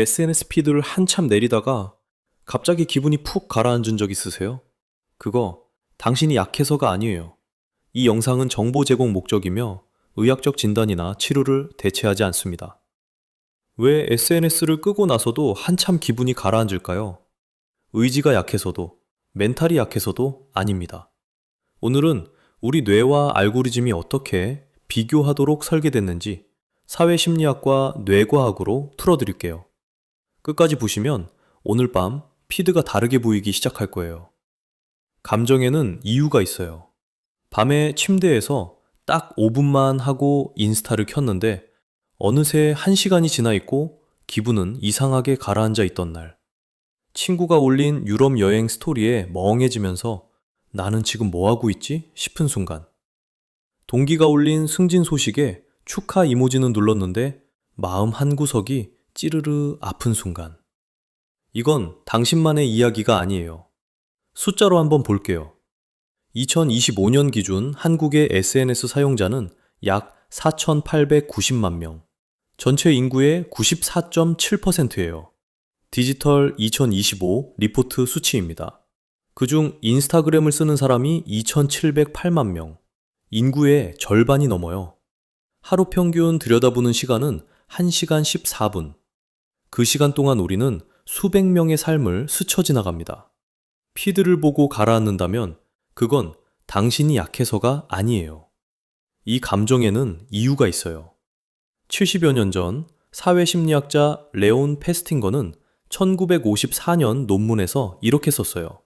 SNS 피드를 한참 내리다가 갑자기 기분이 푹 가라앉은 적 있으세요? 그거 당신이 약해서가 아니에요. 이 영상은 정보 제공 목적이며 의학적 진단이나 치료를 대체하지 않습니다. 왜 SNS를 끄고 나서도 한참 기분이 가라앉을까요? 의지가 약해서도, 멘탈이 약해서도 아닙니다. 오늘은 우리 뇌와 알고리즘이 어떻게 비교하도록 설계됐는지 사회심리학과 뇌과학으로 풀어드릴게요. 끝까지 보시면 오늘 밤 피드가 다르게 보이기 시작할 거예요. 감정에는 이유가 있어요. 밤에 침대에서 딱 5분만 하고 인스타를 켰는데 어느새 1시간이 지나 있고 기분은 이상하게 가라앉아 있던 날. 친구가 올린 유럽 여행 스토리에 멍해지면서 나는 지금 뭐 하고 있지? 싶은 순간. 동기가 올린 승진 소식에 축하 이모지는 눌렀는데 마음 한구석이 찌르르 아픈 순간. 이건 당신만의 이야기가 아니에요. 숫자로 한번 볼게요. 2025년 기준 한국의 SNS 사용자는 약 4,890만 명. 전체 인구의 94.7%예요. 디지털 2025 리포트 수치입니다. 그중 인스타그램을 쓰는 사람이 2,708만 명. 인구의 절반이 넘어요. 하루 평균 들여다보는 시간은 1시간 14분. 그 시간 동안 우리는 수백 명의 삶을 스쳐 지나갑니다. 피드를 보고 가라앉는다면 그건 당신이 약해서가 아니에요. 이 감정에는 이유가 있어요. 70여 년 전 사회심리학자 레온 페스팅거는 1954년 논문에서 이렇게 썼어요.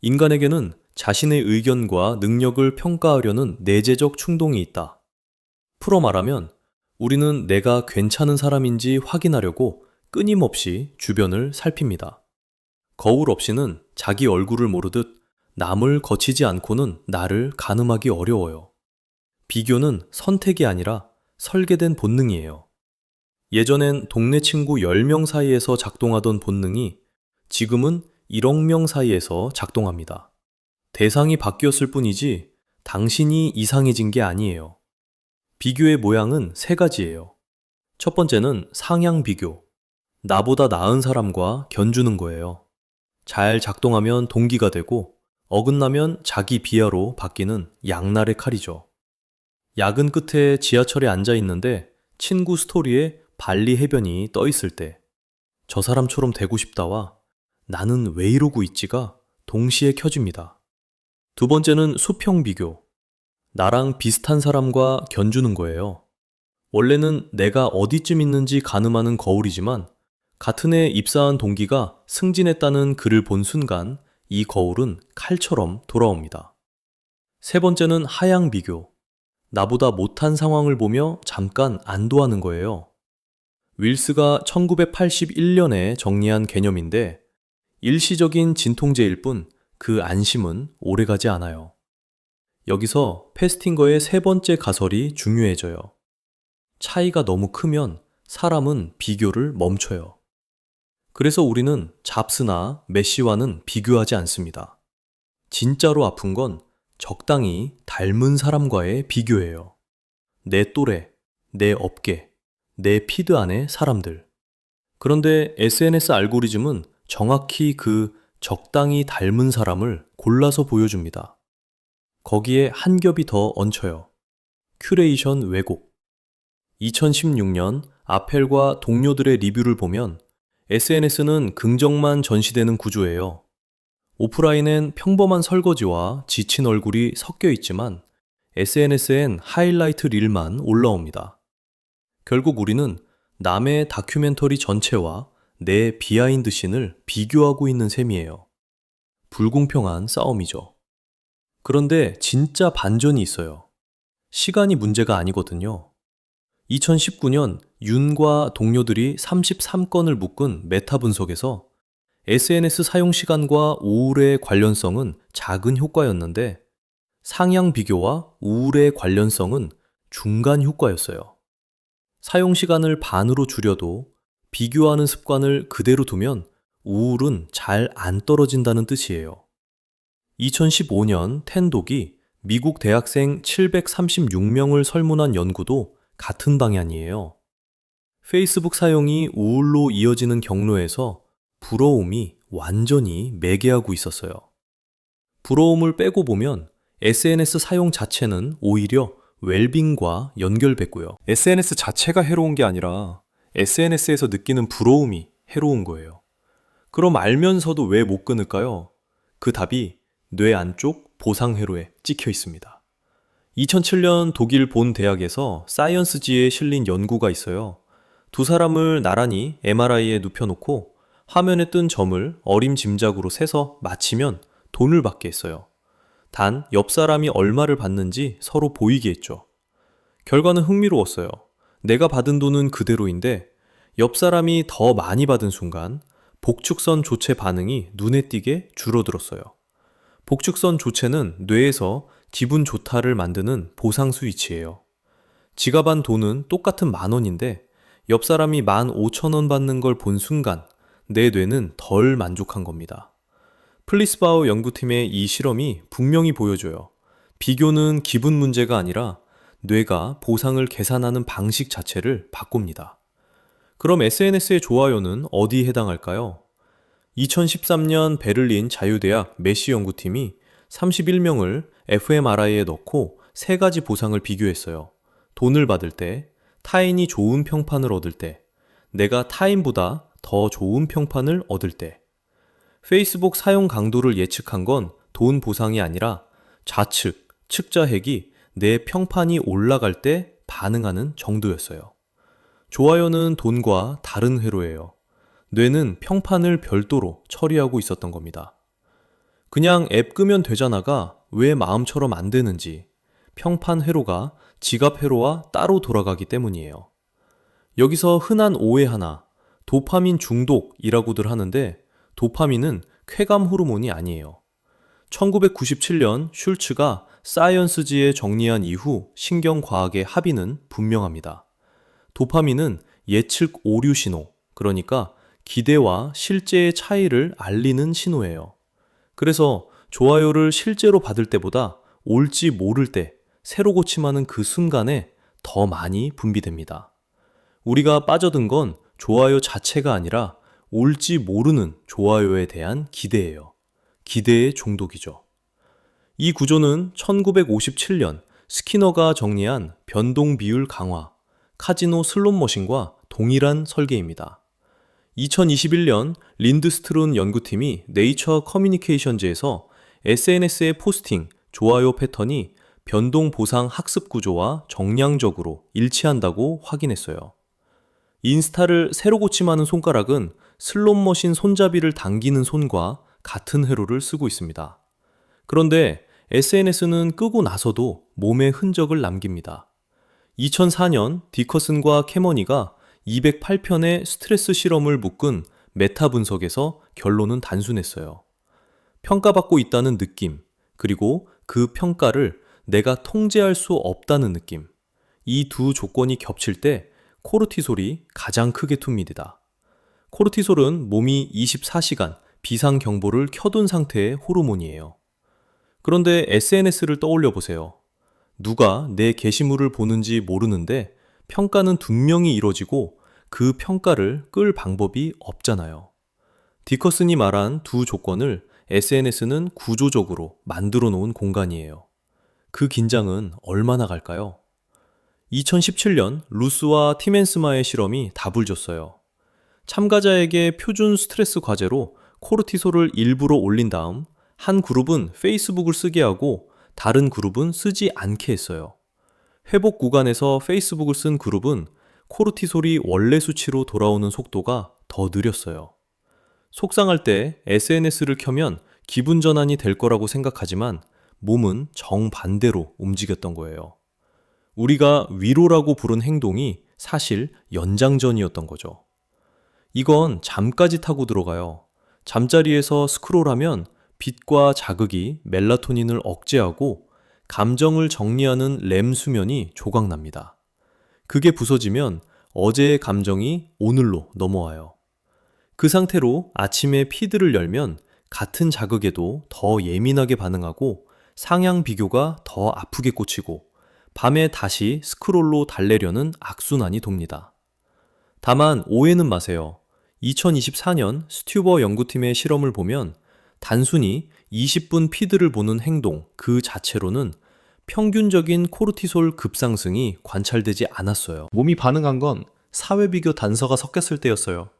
인간에게는 자신의 의견과 능력을 평가하려는 내재적 충동이 있다. 풀어 말하면 우리는 내가 괜찮은 사람인지 확인하려고 끊임없이 주변을 살핍니다. 거울 없이는 자기 얼굴을 모르듯 남을 거치지 않고는 나를 가늠하기 어려워요. 비교는 선택이 아니라 설계된 본능이에요. 예전엔 동네 친구 10명 사이에서 작동하던 본능이 지금은 1억 명 사이에서 작동합니다. 대상이 바뀌었을 뿐이지 당신이 이상해진 게 아니에요. 비교의 모양은 세 가지예요. 첫 번째는 상향 비교. 나보다 나은 사람과 견주는 거예요. 잘 작동하면 동기가 되고 어긋나면 자기 비하로 바뀌는 양날의 칼이죠. 야근 끝에 지하철에 앉아 있는데 친구 스토리에 발리 해변이 떠 있을 때 저 사람처럼 되고 싶다와 나는 왜 이러고 있지가 동시에 켜집니다. 두 번째는 수평 비교. 나랑 비슷한 사람과 견주는 거예요. 원래는 내가 어디쯤 있는지 가늠하는 거울이지만 같은 해 입사한 동기가 승진했다는 글을 본 순간 이 거울은 칼처럼 돌아옵니다. 세 번째는 하향 비교. 나보다 못한 상황을 보며 잠깐 안도하는 거예요. 윌스가 1981년에 정리한 개념인데 일시적인 진통제일 뿐 그 안심은 오래가지 않아요. 여기서 페스팅거의 세 번째 가설이 중요해져요. 차이가 너무 크면 사람은 비교를 멈춰요. 그래서 우리는 잡스나 메시와는 비교하지 않습니다. 진짜로 아픈 건 적당히 닮은 사람과의 비교예요. 내 또래, 내 업계, 내 피드 안의 사람들. 그런데 SNS 알고리즘은 정확히 그 적당히 닮은 사람을 골라서 보여줍니다. 거기에 한 겹이 더 얹혀요. 큐레이션 왜곡. 2016년 아펠과 동료들의 리뷰를 보면 SNS는 긍정만 전시되는 구조예요. 오프라인엔 평범한 설거지와 지친 얼굴이 섞여 있지만 SNS엔 하이라이트 릴만 올라옵니다. 결국 우리는 남의 다큐멘터리 전체와 내 비하인드 씬을 비교하고 있는 셈이에요. 불공평한 싸움이죠. 그런데 진짜 반전이 있어요. 시간이 문제가 아니거든요. 2019년 윤과 동료들이 33건을 묶은 메타 분석에서 SNS 사용 시간과 우울의 관련성은 작은 효과였는데 상향 비교와 우울의 관련성은 중간 효과였어요. 사용 시간을 반으로 줄여도 비교하는 습관을 그대로 두면 우울은 잘 안 떨어진다는 뜻이에요. 2015년 텐독이 미국 대학생 736명을 설문한 연구도 같은 방향이에요. 페이스북 사용이 우울로 이어지는 경로에서 부러움이 완전히 매개하고 있었어요. 부러움을 빼고 보면 SNS 사용 자체는 오히려 웰빙과 연결됐고요. SNS 자체가 해로운 게 아니라 SNS에서 느끼는 부러움이 해로운 거예요. 그럼 알면서도 왜 못 끊을까요? 그 답이 뇌 안쪽 보상회로에 찍혀 있습니다. 2007년 독일 본 대학에서 사이언스지에 실린 연구가 있어요. 두 사람을 나란히 MRI에 눕혀놓고 화면에 뜬 점을 어림짐작으로 세서 맞히면 돈을 받게 했어요. 단 옆 사람이 얼마를 받는지 서로 보이게 했죠. 결과는 흥미로웠어요. 내가 받은 돈은 그대로인데 옆 사람이 더 많이 받은 순간 복축선 조체 반응이 눈에 띄게 줄어들었어요. 복축선 조체는 뇌에서 기분 좋다를 만드는 보상 스위치예요. 지갑 안 돈은 똑같은 10,000원인데 옆 사람이 15,000원 받는 걸 본 순간 내 뇌는 덜 만족한 겁니다. 플리스바우 연구팀의 이 실험이 분명히 보여줘요. 비교는 기분 문제가 아니라 뇌가 보상을 계산하는 방식 자체를 바꿉니다. 그럼 SNS의 좋아요는 어디에 해당할까요? 2013년 베를린 자유대학 메시 연구팀이 31명을 fMRI에 넣고 세 가지 보상을 비교했어요. 돈을 받을 때, 타인이 좋은 평판을 얻을 때, 내가 타인보다 더 좋은 평판을 얻을 때. 페이스북 사용 강도를 예측한 건 돈 보상이 아니라 좌측, 측자핵이 내 평판이 올라갈 때 반응하는 정도였어요. 좋아요는 돈과 다른 회로예요. 뇌는 평판을 별도로 처리하고 있었던 겁니다. 그냥 앱 끄면 되잖아가 왜 마음처럼 안 되는지, 평판 회로가 지갑 회로와 따로 돌아가기 때문이에요. 여기서 흔한 오해 하나, 도파민 중독이라고들 하는데 도파민은 쾌감 호르몬이 아니에요. 1997년 슐츠가 사이언스지에 정리한 이후 신경과학의 합의는 분명합니다. 도파민은 예측 오류 신호, 그러니까 기대와 실제의 차이를 알리는 신호예요. 그래서 좋아요를 실제로 받을 때보다 올지 모를 때 새로 고침하는 그 순간에 더 많이 분비됩니다. 우리가 빠져든 건 좋아요 자체가 아니라 올지 모르는 좋아요에 대한 기대예요. 기대의 중독이죠. 이 구조는 1957년 스키너가 정리한 변동 비율 강화, 카지노 슬롯머신과 동일한 설계입니다. 2021년 린드스트룬 연구팀이 네이처 커뮤니케이션즈에서 SNS의 포스팅, 좋아요 패턴이 변동 보상 학습 구조와 정량적으로 일치한다고 확인했어요. 인스타를 새로 고침하는 손가락은 슬롯머신 손잡이를 당기는 손과 같은 회로를 쓰고 있습니다. 그런데 SNS는 끄고 나서도 몸에 흔적을 남깁니다. 2004년 디커슨과 캐머니가 208편의 스트레스 실험을 묶은 메타 분석에서 결론은 단순했어요. 평가받고 있다는 느낌, 그리고 그 평가를 내가 통제할 수 없다는 느낌. 이 두 조건이 겹칠 때 코르티솔이 가장 크게 툽니다. 코르티솔은 몸이 24시간 비상 경보를 켜둔 상태의 호르몬이에요. 그런데 SNS를 떠올려 보세요. 누가 내 게시물을 보는지 모르는데 평가는 분명히 이뤄지고 그 평가를 끌 방법이 없잖아요. 디커슨이 말한 두 조건을 SNS는 구조적으로 만들어 놓은 공간이에요. 그 긴장은 얼마나 갈까요? 2017년 루스와 티멘스마의 실험이 답을 줬어요. 참가자에게 표준 스트레스 과제로 코르티솔을 일부러 올린 다음 한 그룹은 페이스북을 쓰게 하고 다른 그룹은 쓰지 않게 했어요. 회복 구간에서 페이스북을 쓴 그룹은 코르티솔이 원래 수치로 돌아오는 속도가 더 느렸어요. 속상할 때 SNS를 켜면 기분 전환이 될 거라고 생각하지만 몸은 정반대로 움직였던 거예요. 우리가 위로라고 부른 행동이 사실 연장전이었던 거죠. 이건 잠까지 타고 들어가요. 잠자리에서 스크롤하면 빛과 자극이 멜라토닌을 억제하고 감정을 정리하는 렘 수면이 조각납니다. 그게 부서지면 어제의 감정이 오늘로 넘어와요. 그 상태로 아침에 피드를 열면 같은 자극에도 더 예민하게 반응하고 상향 비교가 더 아프게 꽂히고 밤에 다시 스크롤로 달래려는 악순환이 돕니다. 다만 오해는 마세요. 2024년 스튜버 연구팀의 실험을 보면 단순히 20분 피드를 보는 행동 그 자체로는 평균적인 코르티솔 급상승이 관찰되지 않았어요. 몸이 반응한 건 사회 비교 단서가 섞였을 때였어요.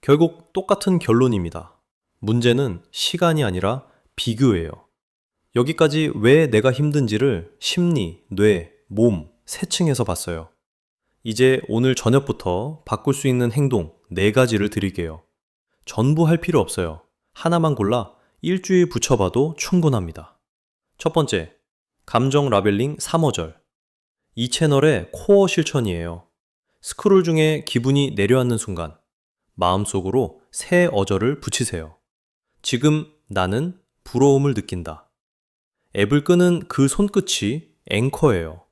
결국 똑같은 결론입니다. 문제는 시간이 아니라 비교예요. 여기까지 왜 내가 힘든지를 심리, 뇌, 몸, 세 층에서 봤어요. 이제 오늘 저녁부터 바꿀 수 있는 행동 4가지를 드릴게요. 전부 할 필요 없어요. 하나만 골라 일주일 붙여봐도 충분합니다. 첫 번째, 감정 라벨링 3어절. 이 채널의 코어 실천이에요. 스크롤 중에 기분이 내려앉는 순간 마음속으로 새 어절을 붙이세요. 지금 나는 부러움을 느낀다. 앱을 끄는 그 손끝이 앵커예요.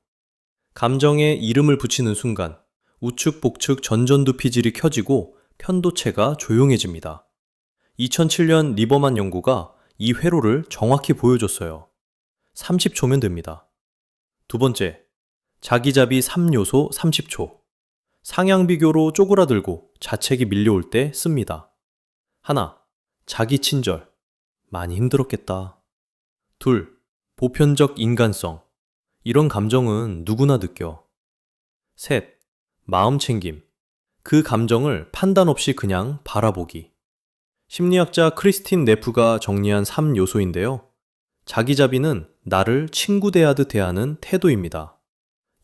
감정에 이름을 붙이는 순간 우측 복측 전전두 피질이 켜지고 편도체가 조용해집니다. 2007년 리버만 연구가 이 회로를 정확히 보여줬어요. 30초면 됩니다. 두 번째, 자기자비 3요소 30초. 상향 비교로 쪼그라들고 자책이 밀려올 때 씁니다. 하나, 자기 친절. 많이 힘들었겠다. 둘, 보편적 인간성. 이런 감정은 누구나 느껴. 셋, 마음 챙김. 그 감정을 판단 없이 그냥 바라보기. 심리학자 크리스틴 네프가 정리한 3요소인데요. 자기자비는 나를 친구 대하듯 대하는 태도입니다.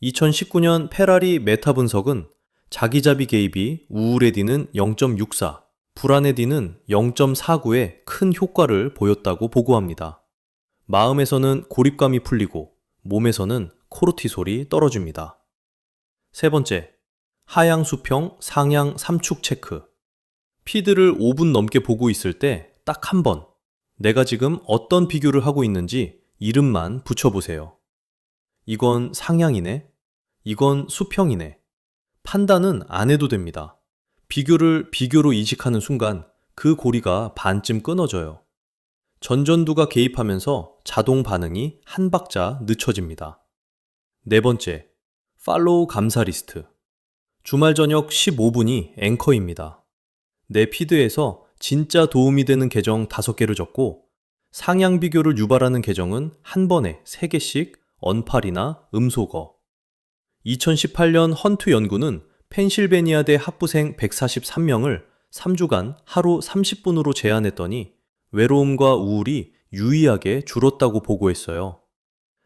2019년 페라리 메타 분석은 자기자비 개입이 우울의 D는 0.64, 불안의 D는 0.49의 큰 효과를 보였다고 보고합니다. 마음에서는 고립감이 풀리고 몸에서는 코르티솔이 떨어집니다. 세 번째, 하향 수평, 상향 삼축 체크. 피드를 5분 넘게 보고 있을 때 딱 한 번, 내가 지금 어떤 비교를 하고 있는지 이름만 붙여보세요. 이건 상향이네. 이건 수평이네. 판단은 안 해도 됩니다. 비교를 비교로 이식하는 순간 그 고리가 반쯤 끊어져요. 전전두가 개입하면서 자동 반응이 한 박자 늦춰집니다. 네 번째, 팔로우 감사 리스트. 주말 저녁 15분이 앵커입니다. 내 피드에서 진짜 도움이 되는 계정 5개를 적고 상향 비교를 유발하는 계정은 한 번에 3개씩 언팔이나 음소거. 2018년 헌트 연구는 펜실베니아대 학부생 143명을 3주간 하루 30분으로 제한했더니 외로움과 우울이 유의하게 줄었다고 보고했어요.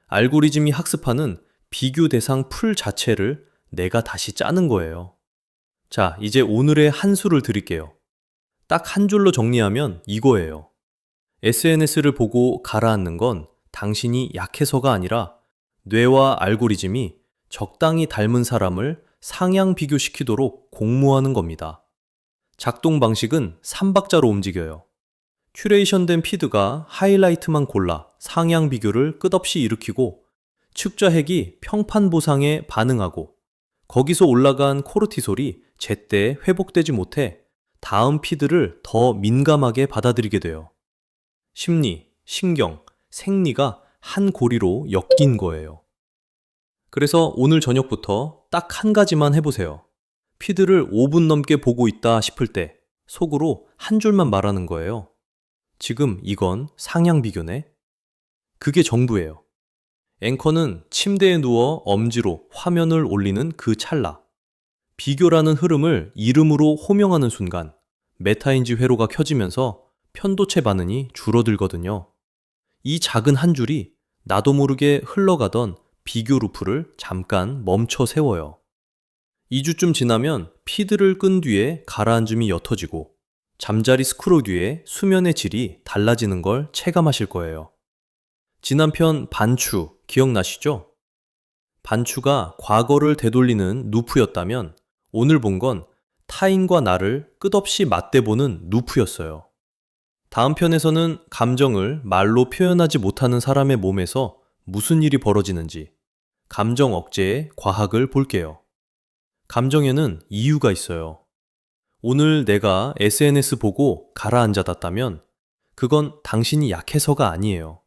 알고리즘이 학습하는 비교 대상 풀 자체를 내가 다시 짜는 거예요. 자, 이제 오늘의 한 수를 드릴게요. 딱 한 줄로 정리하면 이거예요. SNS를 보고 가라앉는 건 당신이 약해서가 아니라 뇌와 알고리즘이 적당히 닮은 사람을 상향 비교시키도록 공모하는 겁니다. 작동 방식은 3박자로 움직여요. 큐레이션된 피드가 하이라이트만 골라 상향 비교를 끝없이 일으키고 측좌핵이 평판 보상에 반응하고 거기서 올라간 코르티솔이 제때 회복되지 못해 다음 피드를 더 민감하게 받아들이게 돼요. 심리, 신경, 생리가 한 고리로 엮인 거예요. 그래서 오늘 저녁부터 딱 한 가지만 해보세요. 피드를 5분 넘게 보고 있다 싶을 때 속으로 한 줄만 말하는 거예요. 지금 이건 상향 비교네. 그게 전부예요. 앵커는 침대에 누워 엄지로 화면을 올리는 그 찰나. 비교라는 흐름을 이름으로 호명하는 순간 메타인지 회로가 켜지면서 편도체 반응이 줄어들거든요. 이 작은 한 줄이 나도 모르게 흘러가던 비교 루프를 잠깐 멈춰 세워요. 2주쯤 지나면 피드를 끈 뒤에 가라앉음이 옅어지고 잠자리 스크롤 뒤에 수면의 질이 달라지는 걸 체감하실 거예요. 지난 편 반추 기억나시죠? 반추가 과거를 되돌리는 누프였다면 오늘 본 건 타인과 나를 끝없이 맞대보는 누프였어요. 다음 편에서는 감정을 말로 표현하지 못하는 사람의 몸에서 무슨 일이 벌어지는지 감정 억제의 과학을 볼게요. 감정에는 이유가 있어요. 오늘 내가 SNS 보고 가라앉아놨다면 그건 당신이 약해서가 아니에요.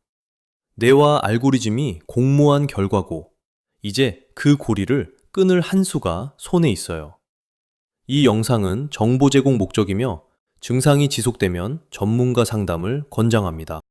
뇌와 알고리즘이 공모한 결과고 이제 그 고리를 끊을 한 수가 손에 있어요. 이 영상은 정보 제공 목적이며 증상이 지속되면 전문가 상담을 권장합니다.